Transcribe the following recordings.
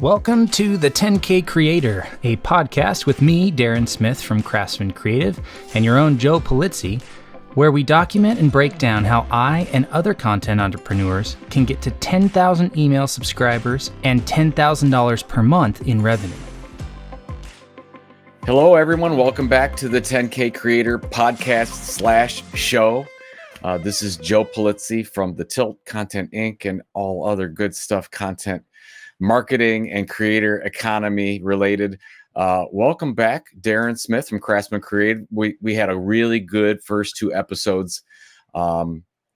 Welcome to the 10K Creator, a podcast with me, Daren Smith from Craftsman Creative, and your own Joe Polizzi, where we document and break down how I and other content entrepreneurs can get to 10,000 email subscribers and $10,000 per month in revenue. Hello, everyone. Welcome back to the 10K Creator podcast / show. This is Joe Polizzi from The Tilt, Content Inc., and all other good stuff, content marketing and creator economy related. Welcome back, Daren Smith from Craftsman Creative. We had a really good first two episodes.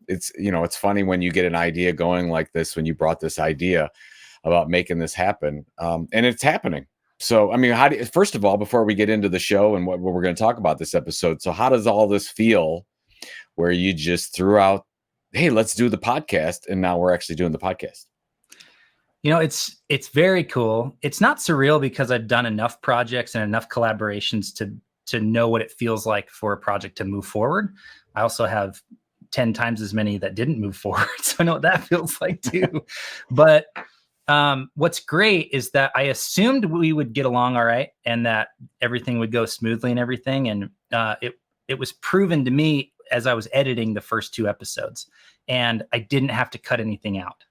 It's funny when you get an idea going like this, when you brought this idea about making this happen, and it's happening. So, I mean, first of all, before we get into the show and what we're going to talk about this episode, so how does all this feel where you just threw out, hey, let's do the podcast, and now we're actually doing the podcast? You know, it's very cool. It's not surreal because I've done enough projects and enough collaborations to know what it feels like for a project to move forward. I also have 10 times as many that didn't move forward, so I know what that feels like too. But what's great is that I assumed we would get along all right and that everything would go smoothly and everything. And it was proven to me as I was editing the first two episodes, and I didn't have to cut anything out.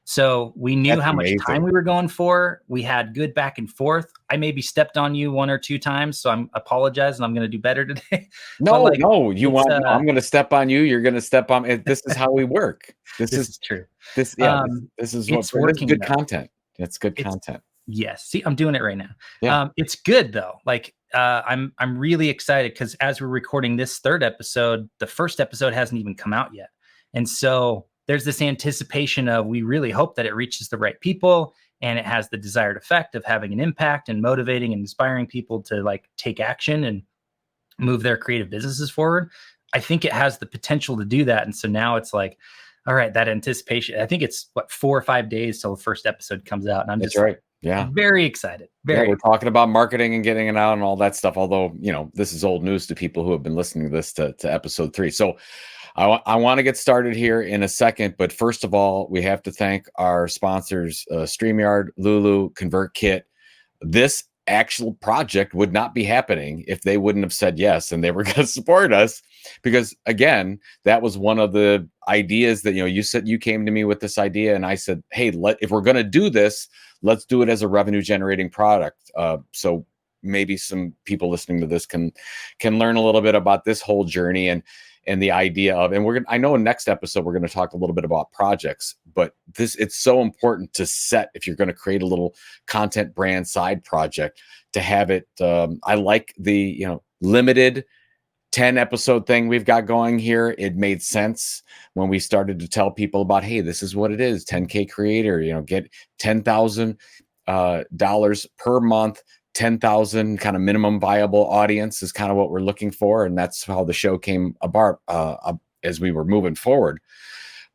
So we knew That's how amazing. much time we were going for. We had good back and forth. I maybe stepped on you one or two times, so I apologize, and I'm going to do better today. No, I'm going to step on you. You're going to step on me. This is how we work. This is true. This is good content. It's good content. Yes. See, I'm doing it right now. Yeah. It's good though. Like I'm really excited because as we're recording this third episode, the first episode hasn't even come out yet, and so there's this anticipation of, we really hope that it reaches the right people and it has the desired effect of having an impact and motivating and inspiring people to like take action and move their creative businesses forward. I think it has the potential to do that. And so now it's like, all right, that anticipation, I think it's 4 or 5 days till the first episode comes out. And I'm just very excited. We're talking about marketing and getting it out and all that stuff. Although, this is old news to people who have been listening to this to episode 3. So I want to get started here in a second, but first of all, we have to thank our sponsors, StreamYard, Lulu, Convertkit. This actual project would not be happening if they wouldn't have said yes and they were going to support us, because again, that was one of the ideas that, you said you came to me with this idea, and I said, hey, if we're going to do this, let's do it as a revenue generating product. So maybe some people listening to this can learn a little bit about this whole journey and the idea of, and I know in next episode, we're going to talk a little bit about projects, but it's so important to set, if you're going to create a little content brand side project, to have it. I like the, limited 10 episode thing we've got going here. It made sense when we started to tell people about, hey, this is what it is. 10K creator, get $10,000 per month. 10,000 kind of minimum viable audience is kind of what we're looking for. And that's how the show came about as we were moving forward.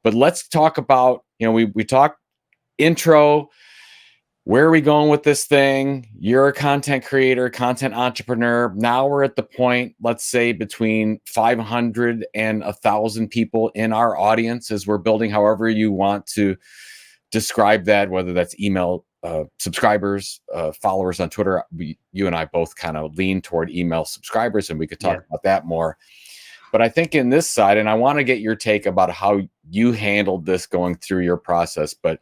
But let's talk about, we talked intro, where are we going with this thing? You're a content creator, content entrepreneur. Now we're at the point, let's say between 500 and 1,000 people in our audience as we're building, however you want to describe that, whether that's email subscribers, followers on Twitter. You and I both kind of lean toward email subscribers, and we could talk about that more. But I think in this side, and I want to get your take about how you handled this going through your process, but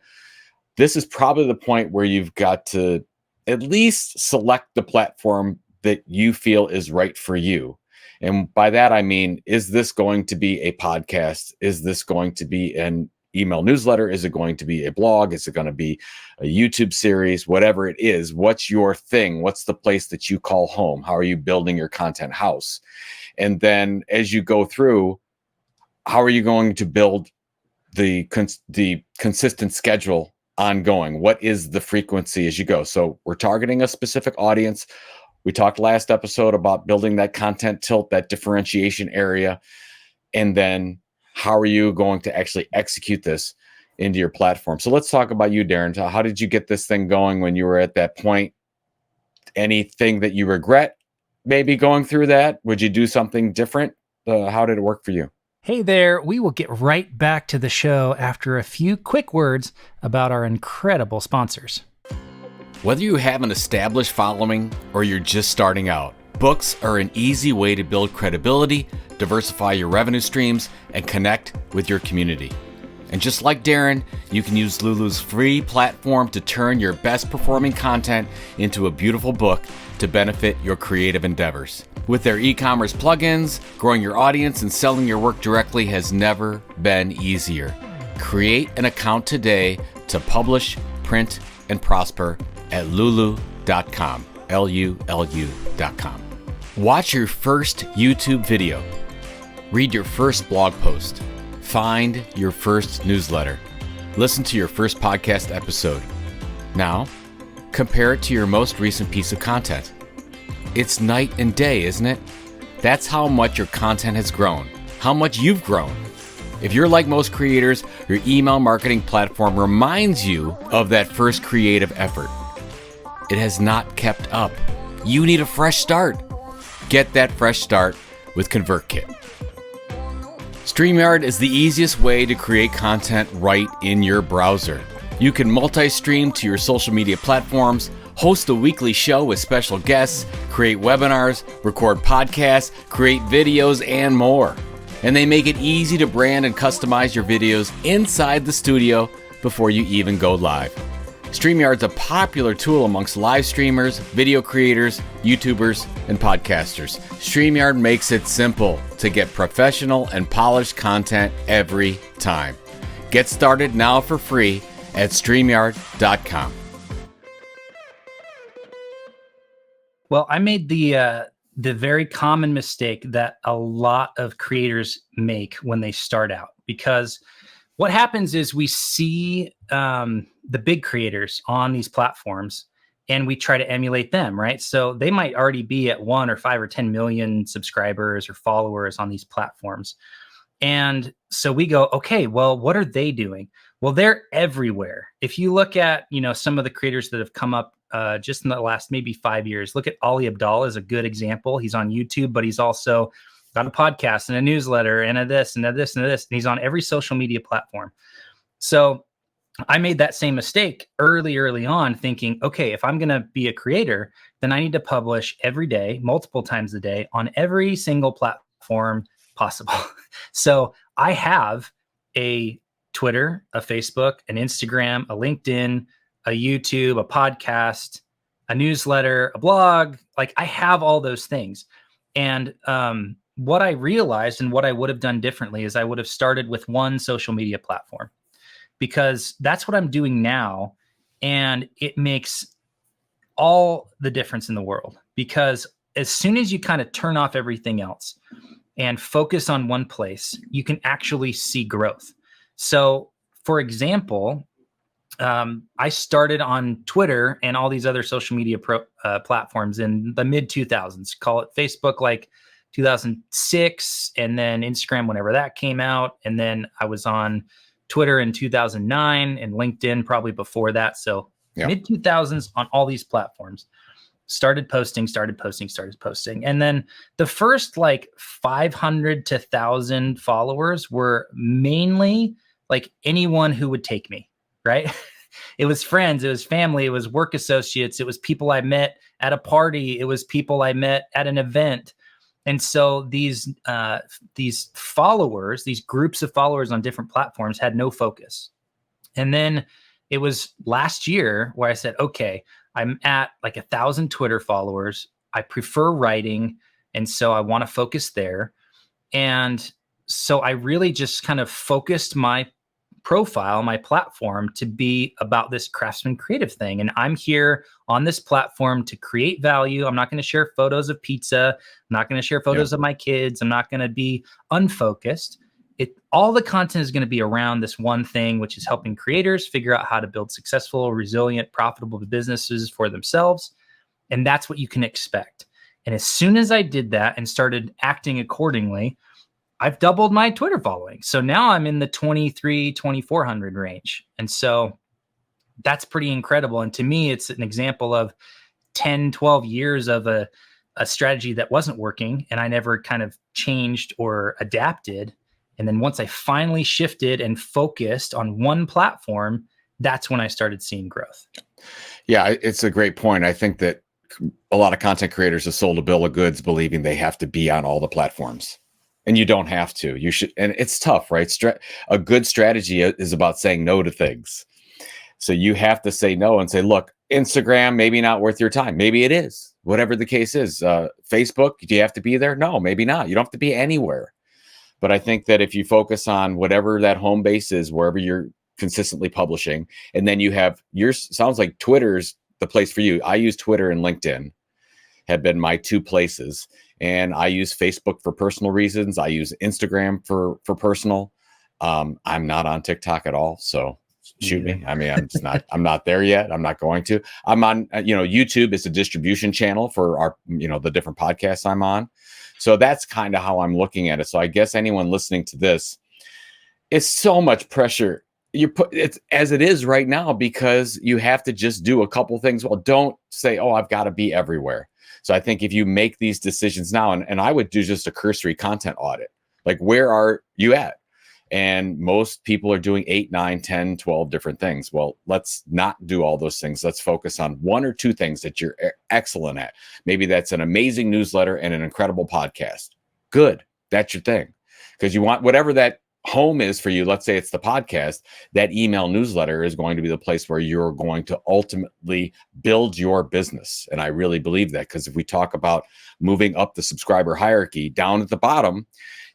this is probably the point where you've got to at least select the platform that you feel is right for you. And by that, I mean, is this going to be a podcast? Is this going to be an email newsletter? Is it going to be a blog? Is it going to be a YouTube series? Whatever it is, what's your thing? What's the place that you call home? How are you building your content house? And then as you go through, how are you going to build the consistent schedule ongoing? What is the frequency as you go? So we're targeting a specific audience. We talked last episode about building that content tilt, that differentiation area. And then how are you going to actually execute this into your platform? So let's talk about you, Daren. How did you get this thing going when you were at that point? Anything that you regret maybe going through that? Would you do something different? How did it work for you? Hey there, we will get right back to the show after a few quick words about our incredible sponsors. Whether you have an established following or you're just starting out, books are an easy way to build credibility, diversify your revenue streams, and connect with your community. And just like Daren, you can use Lulu's free platform to turn your best performing content into a beautiful book to benefit your creative endeavors. With their e-commerce plugins, growing your audience and selling your work directly has never been easier. Create an account today to publish, print, and prosper at lulu.com, Lulu.com. Watch your first YouTube video. Read your first blog post. Find your first newsletter. Listen to your first podcast episode. Now, compare it to your most recent piece of content. It's night and day, isn't it? That's how much your content has grown, how much you've grown. If you're like most creators, your email marketing platform reminds you of that first creative effort. It has not kept up. You need a fresh start. Get that fresh start with Convertkit. StreamYard is the easiest way to create content right in your browser. You can multi-stream to your social media platforms, host a weekly show with special guests, create webinars, record podcasts, create videos, and more. And they make it easy to brand and customize your videos inside the studio before you even go live. StreamYard's a popular tool amongst live streamers, video creators, YouTubers, and podcasters. StreamYard makes it simple to get professional and polished content every time. Get started now for free at StreamYard.com. Well, I made the very common mistake that a lot of creators make when they start out, because what happens is we see the big creators on these platforms and we try to emulate them, right? So they might already be at 1 or 5 or 10 million subscribers or followers on these platforms. And so we go, okay, well, what are they doing? Well, they're everywhere. If you look at, some of the creators that have come up just in the last maybe 5 years, look at Ali Abdallah is a good example. He's on YouTube, but he's also got a podcast and a newsletter and a this and a this and a this. And he's on every social media platform. So I made that same mistake early on, thinking, okay, if I'm going to be a creator, then I need to publish every day, multiple times a day on every single platform possible. So I have a Twitter, a Facebook, an Instagram, a LinkedIn, a YouTube, a podcast, a newsletter, a blog. Like I have all those things. And what I realized and what I would have done differently is I would have started with one social media platform, because that's what I'm doing now. And it makes all the difference in the world, because as soon as you kind of turn off everything else and focus on one place, you can actually see growth. So for example, I started on Twitter and all these other social media platforms in the mid 2000s, call it Facebook, like 2006, and then Instagram whenever that came out. And then I was on Twitter in 2009 and LinkedIn probably before that. So mid 2000s on all these platforms, started posting. And then the first like 500 to 1,000 followers were mainly like anyone who would take me, right? It was friends, it was family, it was work associates, it was people I met at a party, it was people I met at an event. And so these followers, these groups of followers on different platforms had no focus. And then it was last year where I said, okay, I'm at like 1,000 Twitter followers. I prefer writing. And so I want to focus there. And so I really just kind of focused my profile, my platform, to be about this craftsman creative thing. And I'm here on this platform to create value. I'm not going to share photos of pizza. I'm not going to share photos of my kids. I'm not going to be unfocused. All the content is going to be around this one thing, which is helping creators figure out how to build successful, resilient, profitable businesses for themselves. And that's what you can expect. And as soon as I did that and started acting accordingly, I've doubled my Twitter following. So now I'm in the 2,400 range. And so that's pretty incredible. And to me, it's an example of 10, 12 years of a strategy that wasn't working. And I never kind of changed or adapted. And then once I finally shifted and focused on one platform, that's when I started seeing growth. Yeah, it's a great point. I think that a lot of content creators have sold a bill of goods believing they have to be on all the platforms. And you don't have to. You should, and it's tough, right? A good strategy is about saying no to things. So you have to say no and say, look, Instagram, maybe not worth your time. Maybe it is, whatever the case is. Facebook, do you have to be there? No, maybe not. You don't have to be anywhere. But I think that if you focus on whatever that home base is, wherever you're consistently publishing, and then you have sounds like Twitter's the place for you. I use Twitter and LinkedIn have been my two places. And I use Facebook for personal reasons. I use Instagram for personal. I'm not on TikTok at all. So shoot me. I mean, I'm not there yet. I'm not going to. I'm on, YouTube is a distribution channel for our, the different podcasts I'm on. So that's kind of how I'm looking at it. So I guess anyone listening to this, it's so much pressure. It's as it is right now because you have to just do a couple things. Well, don't say, oh, I've got to be everywhere. So I think if you make these decisions now, and I would do just a cursory content audit, like where are you at? And most people are doing 8, 9, 10, 12 different things. Well, let's not do all those things. Let's focus on 1 or 2 things that you're excellent at. Maybe that's an amazing newsletter and an incredible podcast. Good. That's your thing. Because you want whatever that home is for you. Let's say it's the podcast. That email newsletter is going to be the place where you're going to ultimately build your business. And I really believe that, because if we talk about moving up the subscriber hierarchy, down at the bottom,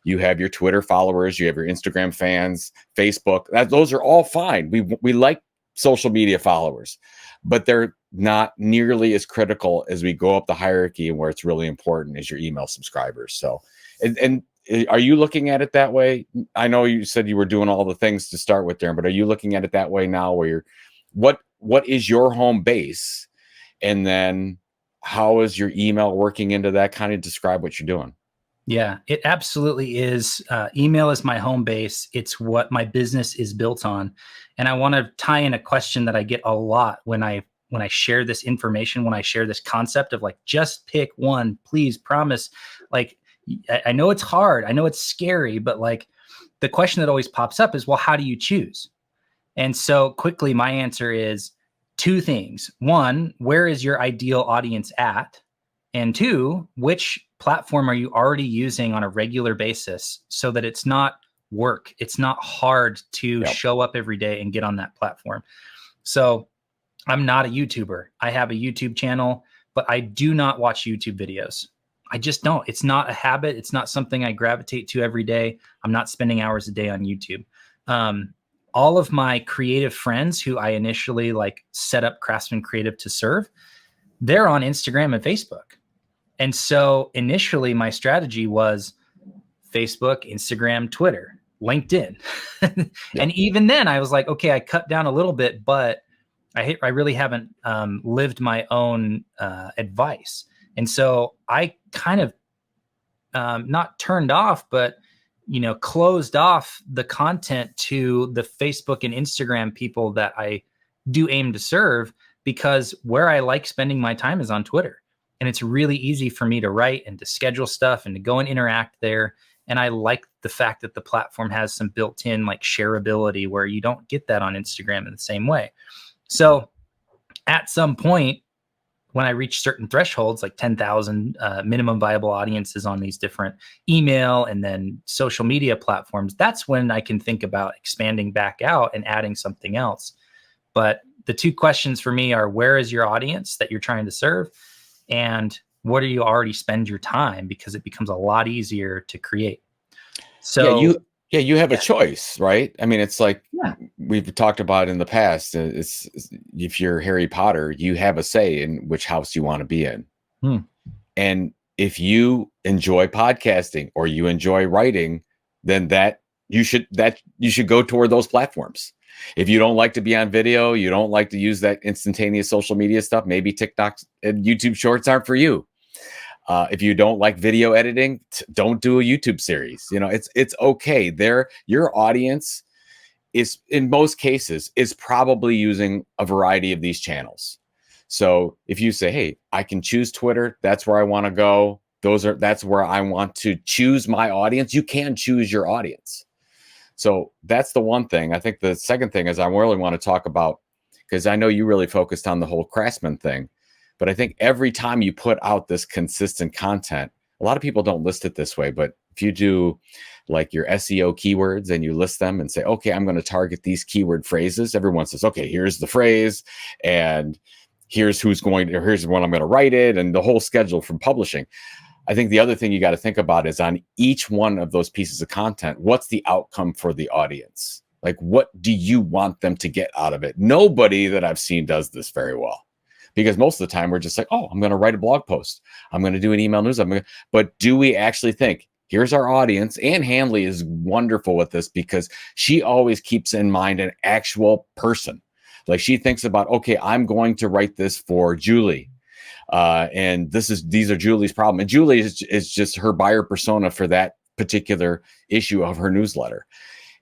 you have your Twitter followers, you have your Instagram fans, Facebook. Those are all fine. We like social media followers, but they're not nearly as critical as we go up the hierarchy, and where it's really important is your email subscribers. So, and are you looking at it that way? I know you said you were doing all the things to start with there, but are you looking at it that way now, where you're, what is your home base? And then how is your email working into that? Kind of describe what you're doing. Yeah, it absolutely is. Email is my home base. It's what my business is built on. And I want to tie in a question that I get a lot when I share this information, when I share this concept of like, just pick one, please, promise. Like, I know it's hard. I know it's scary, but like the question that always pops up is, well, how do you choose? And so quickly, my answer is 2 things. 1, where is your ideal audience at? And 2, which platform are you already using on a regular basis so that it's not work? It's not hard to show up every day and get on that platform. So I'm not a YouTuber. I have a YouTube channel, but I do not watch YouTube videos. I just don't. It's not a habit. It's not something I gravitate to every day. I'm not spending hours a day on YouTube. All of my creative friends who I initially like set up Craftsman Creative to serve, they're on Instagram and Facebook. And so initially my strategy was Facebook, Instagram, Twitter, LinkedIn. And even then I was like, okay, I cut down a little bit, but I really haven't lived my own advice. And so I kind of not turned off, but closed off the content to the Facebook and Instagram people that I do aim to serve, because where I like spending my time is on Twitter. And it's really easy for me to write and to schedule stuff and to go and interact there. And I like the fact that the platform has some built-in like shareability where you don't get that on Instagram in the same way. So at some point, when I reach certain thresholds, like 10,000 minimum viable audiences on these different email and then social media platforms, that's when I can think about expanding back out and adding something else. But the 2 questions for me are, where is your audience that you're trying to serve? And what do you already spend your time? Because it becomes a lot easier to create. So you have a choice, right? I mean, it's like we've talked about in the past. It's if you're Harry Potter, you have a say in which house you want to be in. And if you enjoy podcasting or you enjoy writing, then you should go toward those platforms. If you don't like to be on video, you don't like to use that instantaneous social media stuff, maybe TikTok and YouTube Shorts aren't for you. If you don't like video editing, don't do a YouTube series. It's okay. Your audience is, in most cases, is probably using a variety of these channels. So if you say, hey, I can choose Twitter, that's where I want to go. That's where I want to choose my audience. You can choose your audience. So that's the one thing. I think the second thing is I really want to talk about because I know you really focused on the whole Craftsman thing, but I think every time you put out this consistent content, a lot of people don't list it this way, but if you do like your SEO keywords and you list them and say, okay, I'm going to target these keyword phrases, everyone says, okay, here's the phrase and here's here's when I'm going to write it, and the whole schedule from publishing. I think the other thing you got to think about is on each one of those pieces of content, what's the outcome for the audience? Like, what do you want them to get out of it? Nobody that I've seen does this very well, because most of the time we're just like, oh, I'm going to write a blog post, I'm going to do an email news. But do we actually think, here's our audience? Ann Handley is wonderful with this because she always keeps in mind an actual person. Like, she thinks about, okay, I'm going to write this for Julie. And these are Julie's problem. And Julie is just her buyer persona for that particular issue of her newsletter.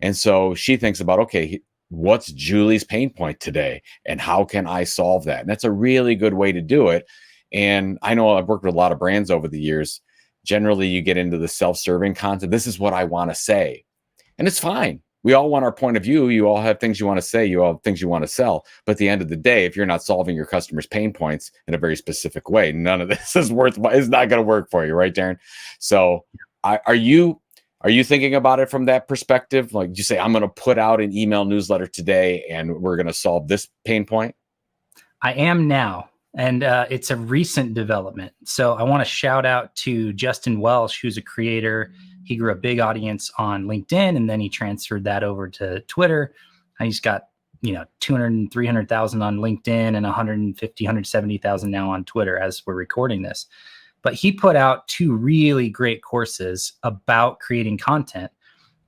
And so she thinks about, okay, what's Julie's pain point today? And how can I solve that? And that's a really good way to do it. And I know I've worked with a lot of brands over the years. Generally, you get into the self-serving content. This is what I want to say. And it's fine. We all want our point of view. You all have things you want to say. You all have things you want to sell. But at the end of the day, if you're not solving your customers' pain points in a very specific way, none of this is worthwhile. It's not going to work for you, right, Daren? So are you thinking about it from that perspective? Like, you say, I'm going to put out an email newsletter today and we're going to solve this pain point? I am now. And it's a recent development. So I want to shout out to Justin Welsh, who's a creator. He grew a big audience on LinkedIn, and then he transferred that over to Twitter. And he's got, 200 and 300,000 on LinkedIn and 150, 170,000 now on Twitter as we're recording this. But he put out 2 really great courses about creating content,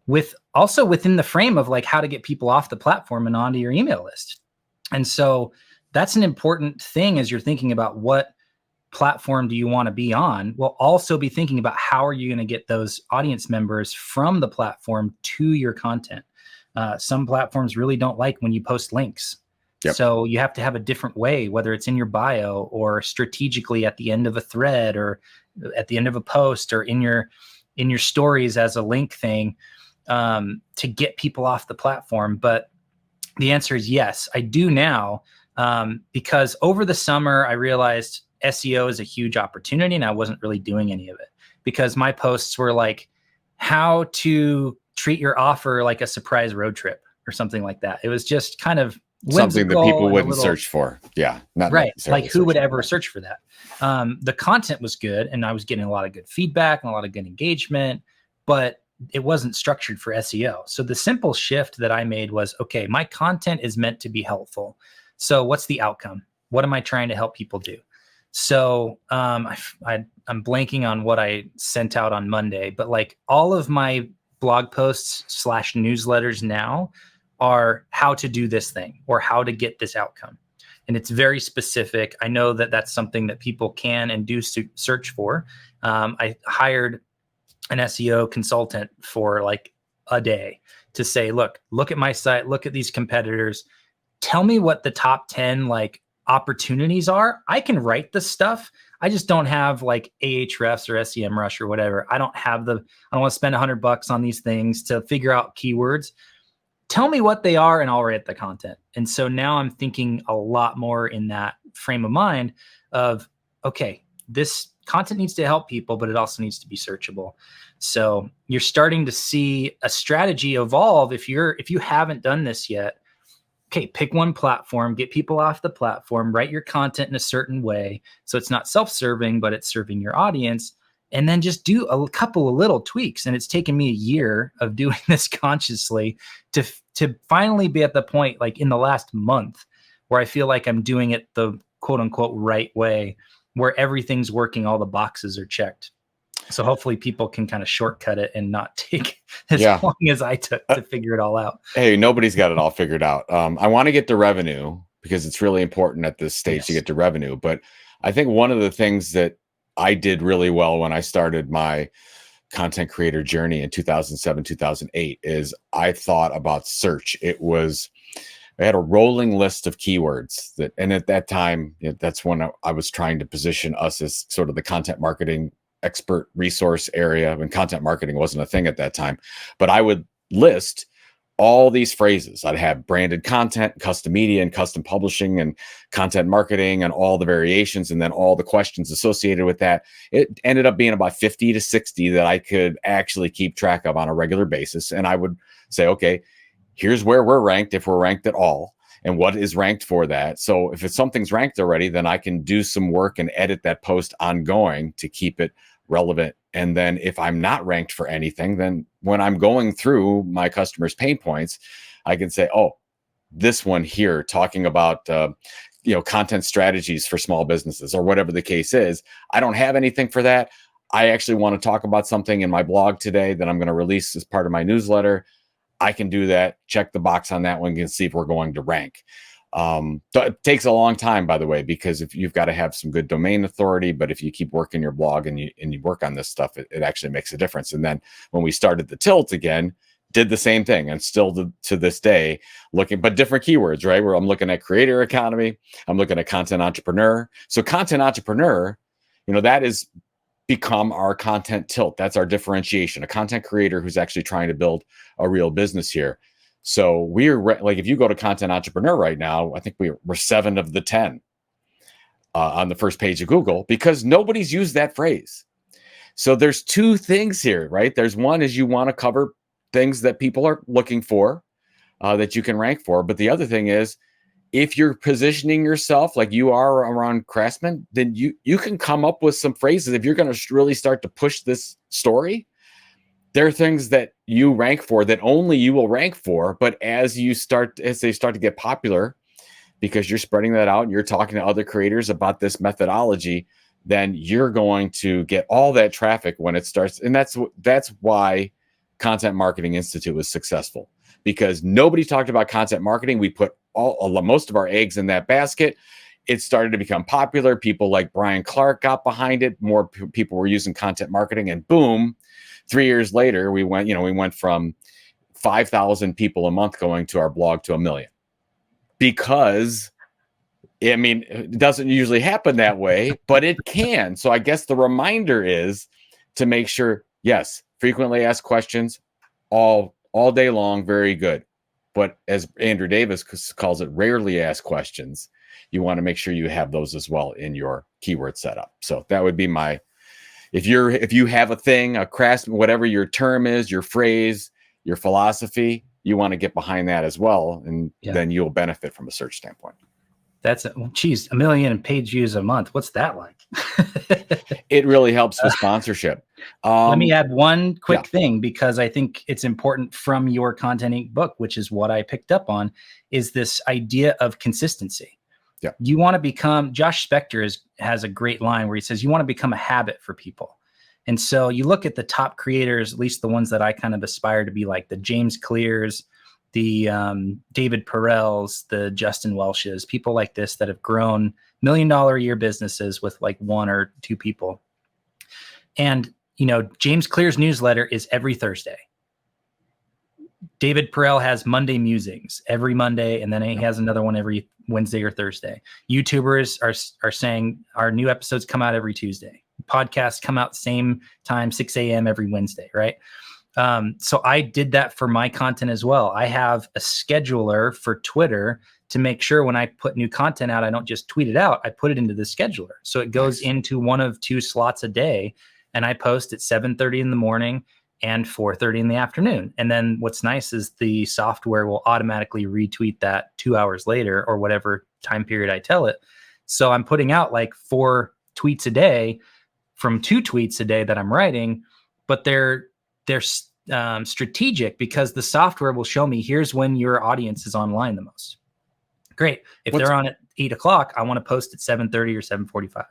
with also within the frame of like how to get people off the platform and onto your email list. And so that's an important thing as you're thinking about what platform do you want to be on. We'll also be thinking about how are you going to get those audience members from the platform to your content. Some platforms really don't like when you post links. Yep. So you have to have a different way, whether it's in your bio or strategically at the end of a thread or at the end of a post or in your stories as a link thing, to get people off the platform. But the answer is yes, I do now. Because over the summer, I realized SEO is a huge opportunity and I wasn't really doing any of it, because my posts were like how to treat your offer like a surprise road trip or something like that. It was just kind of something that people wouldn't search for. Yeah. Not right. Like who would ever search for that? The content was good and I was getting a lot of good feedback and a lot of good engagement, but it wasn't structured for SEO. So the simple shift that I made was, okay, my content is meant to be helpful. So what's the outcome? What am I trying to help people do? So I'm blanking on what I sent out on Monday, but like all of my blog posts / newsletters now are how to do this thing or how to get this outcome. And it's very specific. I know that that's something that people can and do search for. I hired an SEO consultant for like a day to say, look at my site, look at these competitors. Tell me what the top 10 like opportunities are. I can write the stuff. I just don't have like Ahrefs or SEMrush or whatever. I don't want to spend $100 on these things to figure out keywords. Tell me what they are and I'll write the content. And so now I'm thinking a lot more in that frame of mind of, okay, this content needs to help people, but it also needs to be searchable. So you're starting to see a strategy evolve. If you haven't done this yet, okay, pick one platform, get people off the platform, write your content in a certain way so it's not self-serving, but it's serving your audience, and then just do a couple of little tweaks. And it's taken me a year of doing this consciously to finally be at the point, like in the last month, where I feel like I'm doing it the quote unquote right way, where everything's working, all the boxes are checked. So hopefully people can kind of shortcut it and not take as long as I took to figure it all out. Hey, nobody's got it all figured out. I want to get to revenue because it's really important at this stage to get to revenue. But I think one of the things that I did really well when I started my content creator journey in 2007, 2008 is I thought about search. I had a rolling list of keywords and at that time, that's when I was trying to position us as sort of the content marketing expert resource area when content marketing wasn't a thing at that time. But I would list all these phrases. I'd have branded content, custom media, and custom publishing, and content marketing, and all the variations, and then all the questions associated with that. It ended up being about 50 to 60 that I could actually keep track of on a regular basis. And I would say, okay, here's where we're ranked, if we're ranked at all, and what is ranked for that. So if something's ranked already, then I can do some work and edit that post ongoing to keep it relevant. And then if I'm not ranked for anything, then when I'm going through my customers' pain points, I can say, oh, this one here talking about content strategies for small businesses, or whatever the case is. I don't have anything for that. I actually want to talk about something in my blog today that I'm going to release as part of my newsletter. I can do that. Check the box on that one and see if we're going to rank. It takes a long time, by the way, because if you've got to have some good domain authority, but if you keep working your blog and you work on this stuff, it actually makes a difference. And then when we started the Tilt again, did the same thing, and still to this day looking, but different keywords, right? Where I'm looking at creator economy, I'm looking at content entrepreneur. So content entrepreneur, that is become our content tilt. That's our differentiation, a content creator who's actually trying to build a real business here. So we're like, if you go to Content Entrepreneur right now, I think we're 7 of the 10 on the first page of Google, because nobody's used that phrase. So there's 2 things here, right? There's one is you want to cover things that people are looking for, that you can rank for. But the other thing is, if you're positioning yourself like you are around Craftsman, then you can come up with some phrases. If you're going to really start to push this story, there are things that you rank for that only you will rank for. But as they start to get popular, because you're spreading that out and you're talking to other creators about this methodology, then you're going to get all that traffic when it starts. And that's why Content Marketing Institute was successful, because nobody talked about content marketing. We put most of our eggs in that basket. It started to become popular. People like Brian Clark got behind it. More people were using content marketing, and boom, 3 years later, we went from 5,000 people a month going to our blog to 1 million. Because, it doesn't usually happen that way, but it can. So I guess the reminder is to make sure, yes, frequently asked questions all day long, very good. But as Andrew Davis calls it, rarely asked questions. You want to make sure you have those as well in your keyword setup. So that would be my, if you have a thing, a craftsman, whatever your term is, your phrase, your philosophy, you want to get behind that as well. And then you'll benefit from a search standpoint. That's 1 million page views a month. What's that like? It really helps with sponsorship. Let me add one quick thing, because I think it's important from your Content Inc. book, which is what I picked up on, is this idea of consistency. Yeah. You want to become, Josh Spector has a great line where he says, you want to become a habit for people. And so you look at the top creators, at least the ones that I kind of aspire to be like, the James Clears, the David Perels, the Justin Welshes, people like this that have grown $1 million a year businesses with like 1 or 2 people. And, James Clear's newsletter is every Thursday. David Perel has Monday musings every Monday, and then he has another one every Wednesday or Thursday. YouTubers are saying our new episodes come out every Tuesday. Podcasts come out same time, 6 a.m. every Wednesday, right? So I did that for my content as well. I have a scheduler for Twitter to make sure when I put new content out, I don't just tweet it out. I put it into the scheduler. So it goes into one of 2 slots a day, and I post at 7:30 in the morning and 4:30 in the afternoon. And then what's nice is the software will automatically retweet that 2 hours later, or whatever time period I tell it. So I'm putting out like 4 tweets a day from 2 tweets a day that I'm writing, but they're strategic, because the software will show me, here's when your audience is online the most. Great. If they're on at 8 o'clock, I want to post at 7:30 or 7:45.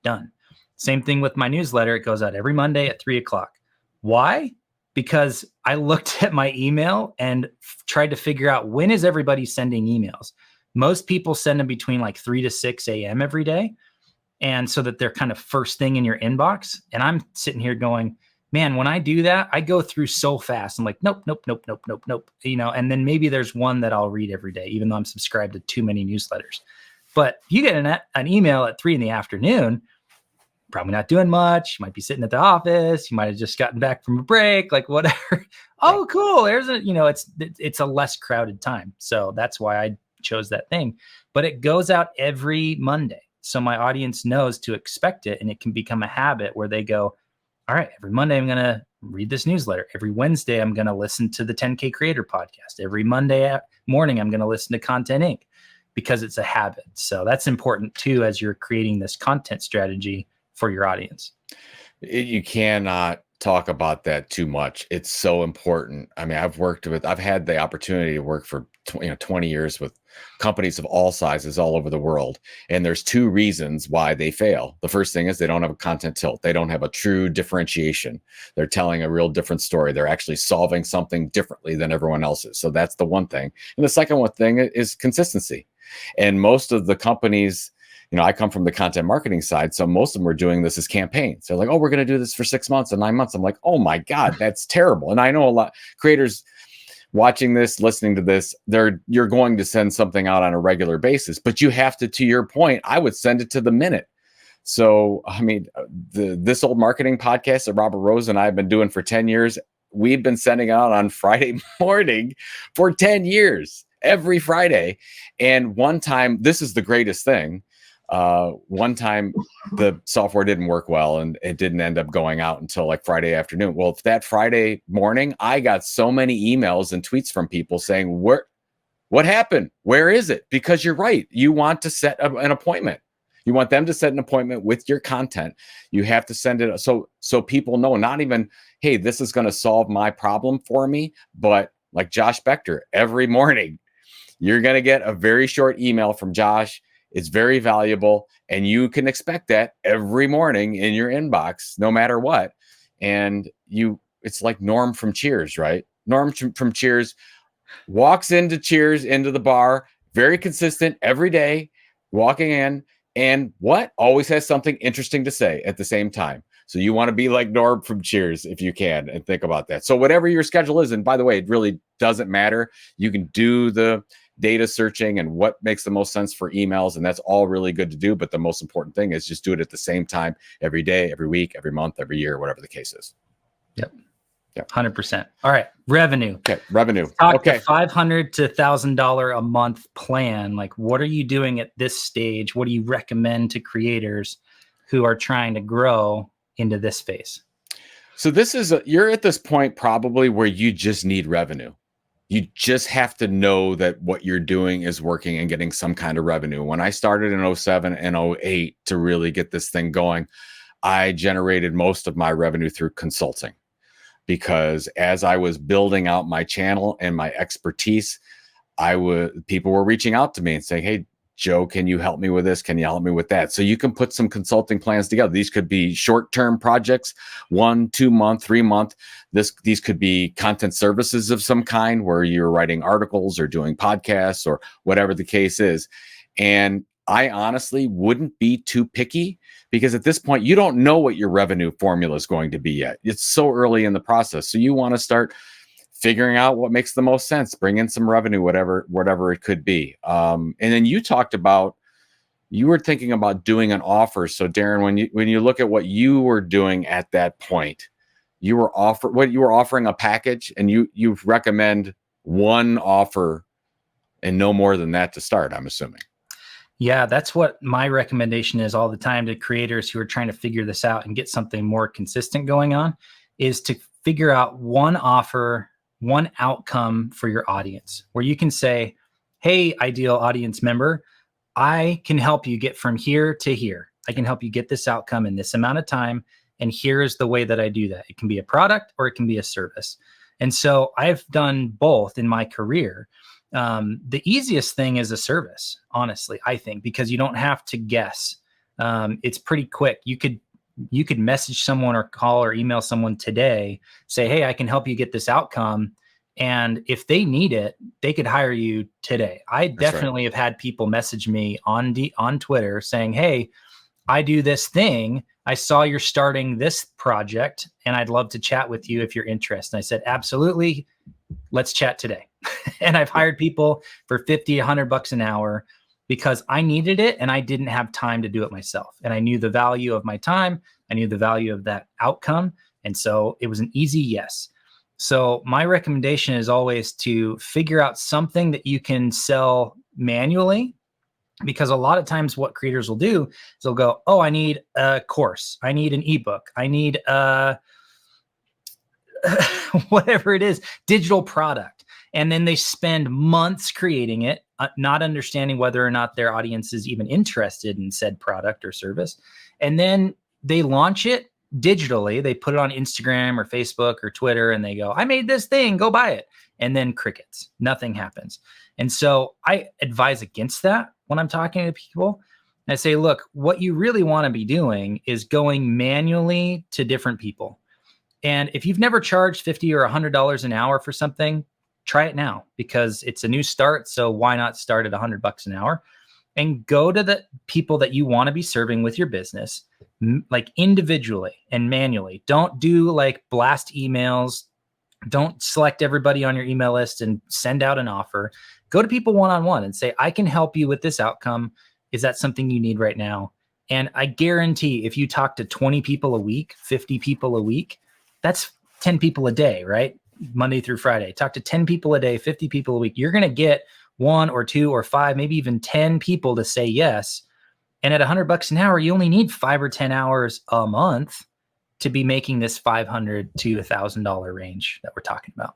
Done. Same thing with my newsletter. It goes out every Monday at 3 o'clock. Why? Because I looked at my email and tried to figure out, when is everybody sending emails? Most people send them between like 3 to 6 a.m. every day. And so that they're kind of first thing in your inbox. And I'm sitting here going, man, when I do that, I go through so fast. I'm like, nope. And then maybe there's one that I'll read every day, even though I'm subscribed to too many newsletters. But you get an email at 3 in the afternoon, probably not doing much. You might be sitting at the office. You might have just gotten back from a break, like whatever. Oh, cool. There's it's a less crowded time. So that's why I chose that thing. But it goes out every Monday. So my audience knows to expect it, and it can become a habit where they go, all right, every Monday I'm going to read this newsletter. Every Wednesday I'm going to listen to the 10K Creator podcast. Every Monday morning I'm going to listen to Content Inc. because it's a habit. So that's important too as you're creating this content strategy for your audience. You cannot talk about that too much. It's so important. I mean, I've had the opportunity to work for 20 years with companies of all sizes all over the world. And there's two reasons why they fail. The first thing is they don't have a content tilt. They don't have a true differentiation. They're telling a real different story. They're actually solving something differently than everyone else's. So that's the one thing. And the second one thing is consistency. And most of the companies, I come from the content marketing side. So most of them are doing this as campaigns. They're like, oh, we're going to do this for 6 months and 9 months. I'm like, oh my God, that's terrible. And I know a lot of creators watching this, listening to this, you're going to send something out on a regular basis, but you have to your point, I would send it to the minute. So, I mean, this old marketing podcast that Robert Rose and I have been doing for 10 years, we've been sending out on Friday morning for 10 years, every Friday. And one time, this is the greatest thing. One time the software didn't work well and it didn't end up going out until like Friday afternoon. Well, that Friday morning, I got so many emails and tweets from people saying, what happened? Where is it? Because you're right. You want to set an appointment. You want them to set an appointment with your content. You have to send it. So people know, not even, hey, this is going to solve my problem for me, but like Josh Bechter, every morning, you're going to get a very short email from Josh. It's very valuable, and you can expect that every morning in your inbox, no matter what. And it's like Norm from Cheers, right? Norm from Cheers walks into Cheers, into the bar, very consistent every day, walking in, and always has something interesting to say at the same time. So you want to be like Norm from Cheers if you can, and think about that. So whatever your schedule is, and by the way, it really doesn't matter. You can do the data searching and what makes the most sense for emails. And that's all really good to do. But the most important thing is just do it at the same time every day, every week, every month, every year, whatever the case is. Yep. 100%. All right. Revenue. Okay. Revenue. Talk the $500 to $1,000 a month plan. Like, what are you doing at this stage? What do you recommend to creators who are trying to grow into this phase? So you're at this point probably where you just need revenue. You just have to know that what you're doing is working and getting some kind of revenue. When I started in 07 and 08 to really get this thing going, I generated most of my revenue through consulting, because as I was building out my channel and my expertise, people were reaching out to me and saying, hey, Joe, can you help me with this? Can you help me with that? So you can put some consulting plans together. These could be short-term projects, 1, 2 month, 3 month. These could be content services of some kind where you're writing articles or doing podcasts or whatever the case is. And I honestly wouldn't be too picky, because at this point, you don't know what your revenue formula is going to be yet. It's so early in the process. So you want to start figuring out what makes the most sense, bring in some revenue, whatever it could be. And then you were thinking about doing an offer. So Daren, when you look at what you were doing at that point, you were offering a package, and you recommend one offer and no more than that to start, I'm assuming. Yeah, that's what my recommendation is all the time to creators who are trying to figure this out and get something more consistent going on, is to figure out one offer, one outcome for your audience, where you can say, hey, ideal audience member, I can help you get from here to here. I can help you get this outcome in this amount of time. And here's the way that I do that. It can be a product or it can be a service. And so I've done both in my career. The easiest thing is a service, honestly, I think, because you don't have to guess. It's pretty quick. You could message someone or call or email someone today, say, hey, I can help you get this outcome. And if they need it, they could hire you today. I definitely have had people message me on Twitter saying, hey, I do this thing. I saw you're starting this project and I'd love to chat with you if you're interested. And I said, absolutely. Let's chat today. And I've hired people for $50, $100 an hour. because I needed it and I didn't have time to do it myself. And I knew the value of my time. I knew the value of that outcome. And so it was an easy yes. So my recommendation is always to figure out something that you can sell manually, because a lot of times what creators will do is they'll go, oh, I need a course. I need an ebook. I need whatever it is, digital product. And then they spend months creating it, not understanding whether or not their audience is even interested in said product or service. And then they launch it digitally. They put it on Instagram or Facebook or Twitter and they go, I made this thing, go buy it. And then crickets, nothing happens. And so I advise against that when I'm talking to people. And I say, look, what you really want to be doing is going manually to different people. And if you've never charged $50 or $100 an hour for something, try it now, because it's a new start. So why not start at $100 an hour and go to the people that you want to be serving with your business, like individually and manually. Don't do like blast emails. Don't select everybody on your email list and send out an offer. Go to people one-on-one and say, I can help you with this outcome. Is that something you need right now? And I guarantee if you talk to 20 people a week, 50 people a week, that's 10 people a day, right? Monday through Friday. Talk to 10 people a day, 50 people a week. You're going to get 1 or 2 or 5, maybe even 10 people to say yes. And at $100 an hour, you only need 5 or 10 hours a month to be making this $500 to $1,000 range that we're talking about.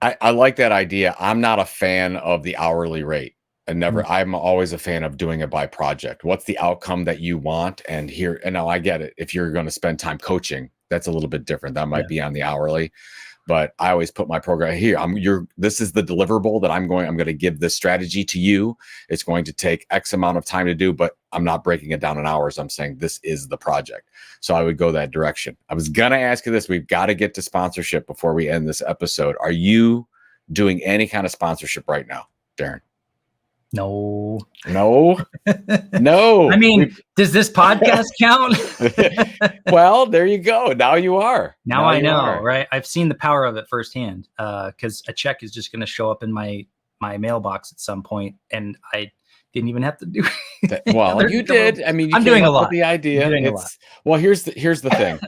I like that idea. I'm not a fan of the hourly rate. I'm always a fan of doing it by project. What's the outcome that you want? And now I get it. If you're going to spend time coaching, that's a little bit different. That might be on the hourly, but I always put my program here. This is the deliverable that I'm going to give this strategy to you. It's going to take X amount of time to do, but I'm not breaking it down in hours. I'm saying this is the project. So I would go that direction. I was going to ask you this. We've got to get to sponsorship before we end this episode. Are you doing any kind of sponsorship right now, Daren? No. I mean, does this podcast count? Well, there you go. Now you are. Now I know, right? I've seen the power of it firsthand, because a check is just going to show up in my mailbox at some point, and I didn't even have to do it. Well, you did. I mean, I'm doing a lot. The idea. Well, here's the thing,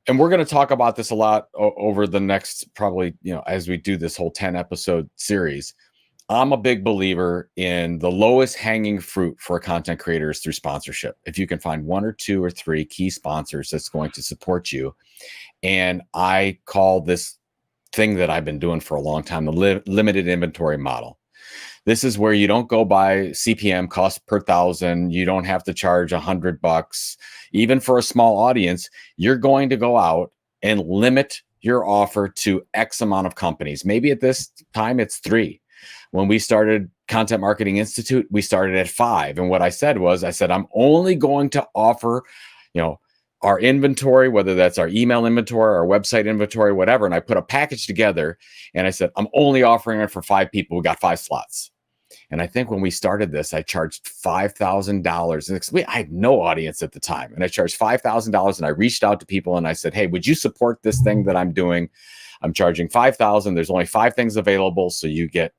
and we're going to talk about this a lot over the next probably, as we do this whole 10 episode series. I'm a big believer in the lowest hanging fruit for content creators through sponsorship. If you can find 1 or 2 or 3 key sponsors that's going to support you. And I call this thing that I've been doing for a long time, the limited inventory model. This is where you don't go by CPM, cost per thousand. You don't have to charge $100. Even for a small audience, you're going to go out and limit your offer to X amount of companies. Maybe at this time it's 3. When we started Content Marketing Institute, we started at 5. And what I said, I'm only going to offer, our inventory, whether that's our email inventory, our website inventory, whatever. And I put a package together and I said, I'm only offering it for 5 people. We got 5 slots. And I think when we started this, I charged $5,000. And I had no audience at the time. And I charged $5,000 and I reached out to people and I said, hey, would you support this thing that I'm doing? I'm charging $5,000. There's only 5 things available. So you get,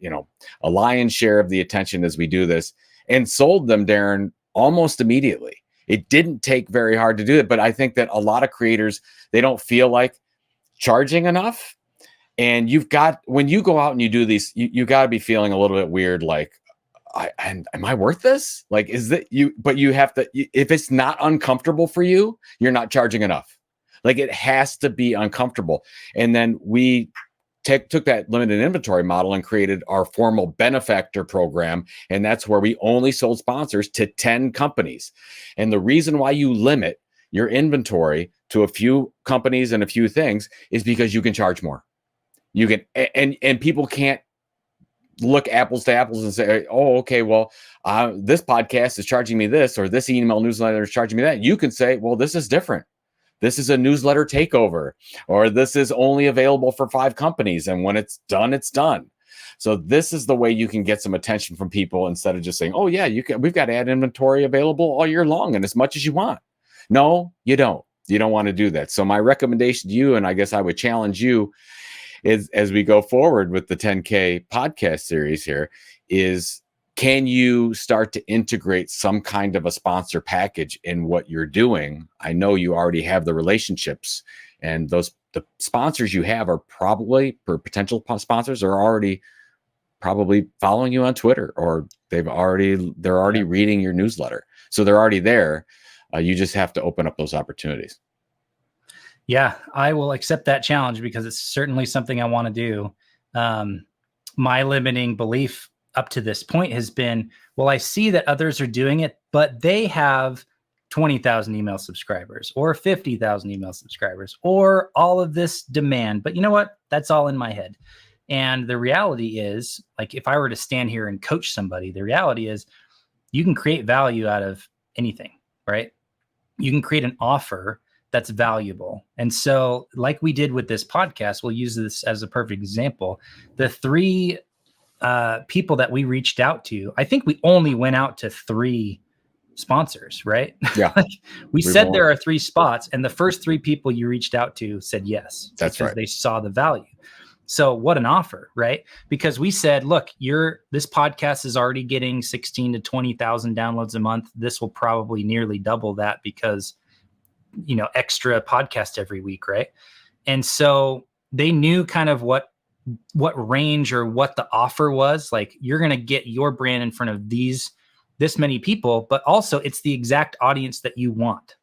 a lion's share of the attention as we do this, and sold them, Daren, almost immediately. It didn't take very hard to do it. But I think that a lot of creators, they don't feel like charging enough. And when you go out and you do these, you got to be feeling a little bit weird. Like, am I worth this? Like, is that you? But you have to, if it's not uncomfortable for you, you're not charging enough. Like, it has to be uncomfortable. And then we took that limited inventory model and created our formal benefactor program. And that's where we only sold sponsors to 10 companies. And the reason why you limit your inventory to a few companies and a few things is because you can charge more. You can, and people can't look apples to apples and say, oh, okay, well, this podcast is charging me this, or this email newsletter is charging me that. You can say, well, this is different. This is a newsletter takeover, or this is only available for 5 companies. And when it's done, it's done. So this is the way you can get some attention from people instead of just saying, oh yeah, we've got ad inventory available all year long and as much as you want. No, you don't. You don't want to do that. So my recommendation to you, and I guess I would challenge you, is as we go forward with the 10K podcast series here, is can you start to integrate some kind of a sponsor package in what you're doing? I know you already have the relationships, and the sponsors you have are probably, for potential sponsors, are already probably following you on Twitter, or they're already reading your newsletter. So they're already there. You just have to open up those opportunities. Yeah, I will accept that challenge because it's certainly something I want to do. My limiting belief up to this point has been, well, I see that others are doing it, but they have 20,000 email subscribers or 50,000 email subscribers or all of this demand. But you know what? That's all in my head. And the reality is, like, if I were to stand here and coach somebody, the reality is you can create value out of anything, right? You can create an offer that's valuable. And so, like we did with this podcast, we'll use this as a perfect example. The three people that we reached out to, I think we only went out to 3 sponsors, right? Yeah. Like, we said there are 3 spots, and the first 3 people you reached out to said yes. That's right. They saw the value. So what an offer, right? Because we said, look, this podcast is already getting 16 to 20,000 downloads a month. This will probably nearly double that because, extra podcast every week, right? And so they knew kind of what range or what the offer was. Like, you're going to get your brand in front of this many people, but also it's the exact audience that you want.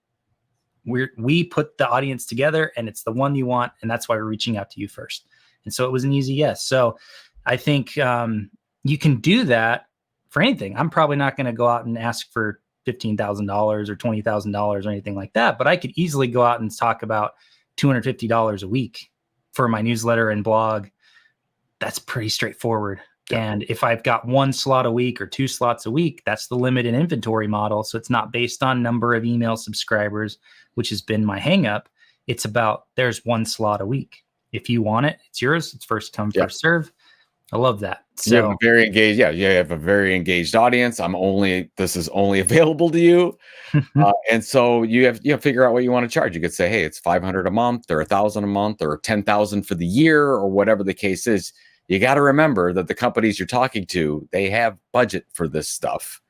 We put the audience together, and it's the one you want, and that's why we're reaching out to you first. And so it was an easy yes. So I think you can do that for anything. I'm probably not going to go out and ask for $15,000 or $20,000 or anything like that, but I could easily go out and talk about $250 a week for my newsletter and blog. That's pretty straightforward. Yeah. And if I've got 1 slot a week or 2 slots a week, that's the limited inventory model. So it's not based on number of email subscribers, which has been my hang up. It's about there's 1 slot a week. If you want it, it's yours. It's first come, first serve. I love that. So you have a very engaged, you have a very engaged audience. This is only available to you. And so you have to figure out what you want to charge. You could say, hey, it's $500 a month or $1,000 a month or $10,000 for the year or whatever the case is. You got to remember that the companies you're talking to, they have budget for this stuff.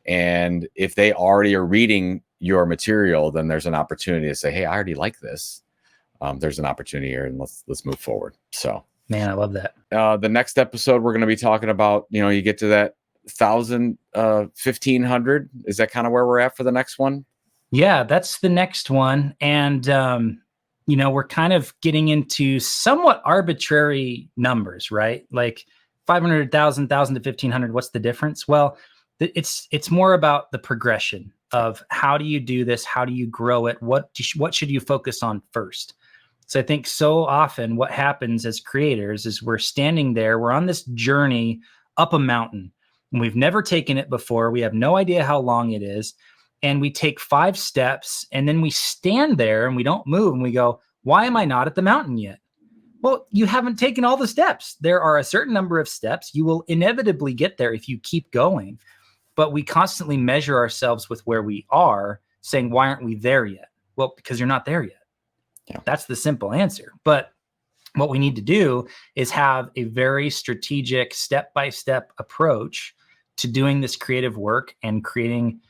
And if they already are reading your material, then there's an opportunity to say, hey, I already like this. There's an opportunity here, and let's move forward. So, man, I love that. The next episode, we're going to be talking about, you get to that 1,000, 1,500. Is that kind of where we're at for the next one? Yeah, that's the next one. And, we're kind of getting into somewhat arbitrary numbers, right? Like 500,000, 1,000 to 1,500. What's the difference? Well, it's more about the progression of how do you do this? How do you grow it? What should you focus on first? So I think so often what happens as creators is we're standing there, we're on this journey up a mountain, and we've never taken it before. We have no idea how long it is. And we take 5 steps, and then we stand there and we don't move, and we go, why am I not at the mountain yet? Well, you haven't taken all the steps. There are a certain number of steps. You will inevitably get there if you keep going. But we constantly measure ourselves with where we are, saying, why aren't we there yet? Well, because you're not there yet. Yeah. That's the simple answer. But what we need to do is have a very strategic step-by-step approach to doing this creative work and creating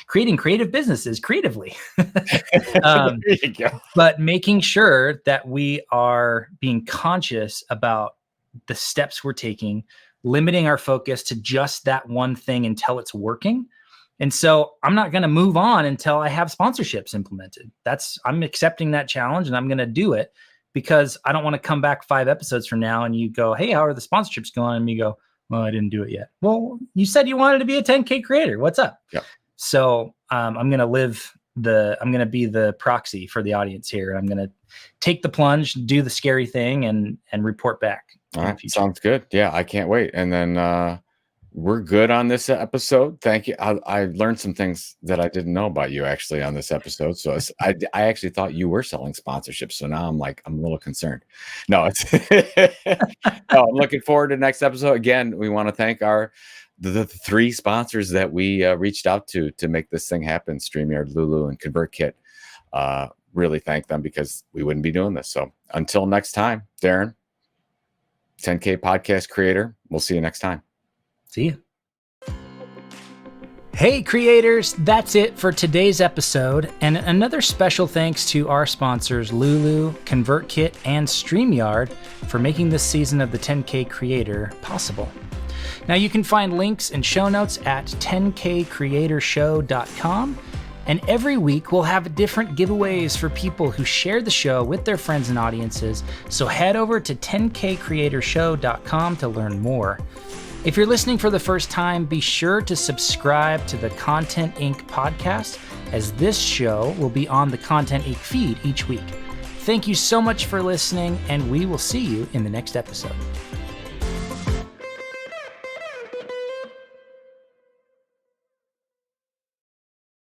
creative businesses creatively. There you go. But making sure that we are being conscious about the steps we're taking, limiting our focus to just that one thing until it's working. And so I'm not going to move on until I have sponsorships implemented. I'm accepting that challenge, and I'm going to do it because I don't want to come back 5 episodes from now and you go, hey, how are the sponsorships going? And you go, well, I didn't do it yet. Well, you said you wanted to be a 10K creator. What's up? Yeah. So I'm going to be the proxy for the audience here. I'm going to take the plunge, do the scary thing, and report back. All right. Sounds good. Yeah, I can't wait. And then we're good on this episode. Thank you. I learned some things that I didn't know about you actually on this episode. So I actually thought you were selling sponsorships. So now I'm a little concerned. No, I'm looking forward to the next episode. Again, we want to thank the 3 sponsors that we reached out to make this thing happen: StreamYard, Lulu, and Convertkit. Really thank them because we wouldn't be doing this. So until next time, Daren, 10K podcast creator. We'll see you next time. See you. Hey creators, that's it for today's episode, and another special thanks to our sponsors Lulu, Convertkit, and StreamYard for making this season of the 10K Creator possible. Now you can find links and show notes at 10kcreatorshow.com, and every week we'll have different giveaways for people who share the show with their friends and audiences, so head over to 10kcreatorshow.com to learn more. If you're listening for the first time, be sure to subscribe to the Content Inc. podcast, as this show will be on the Content Inc. feed each week. Thank you so much for listening, and we will see you in the next episode.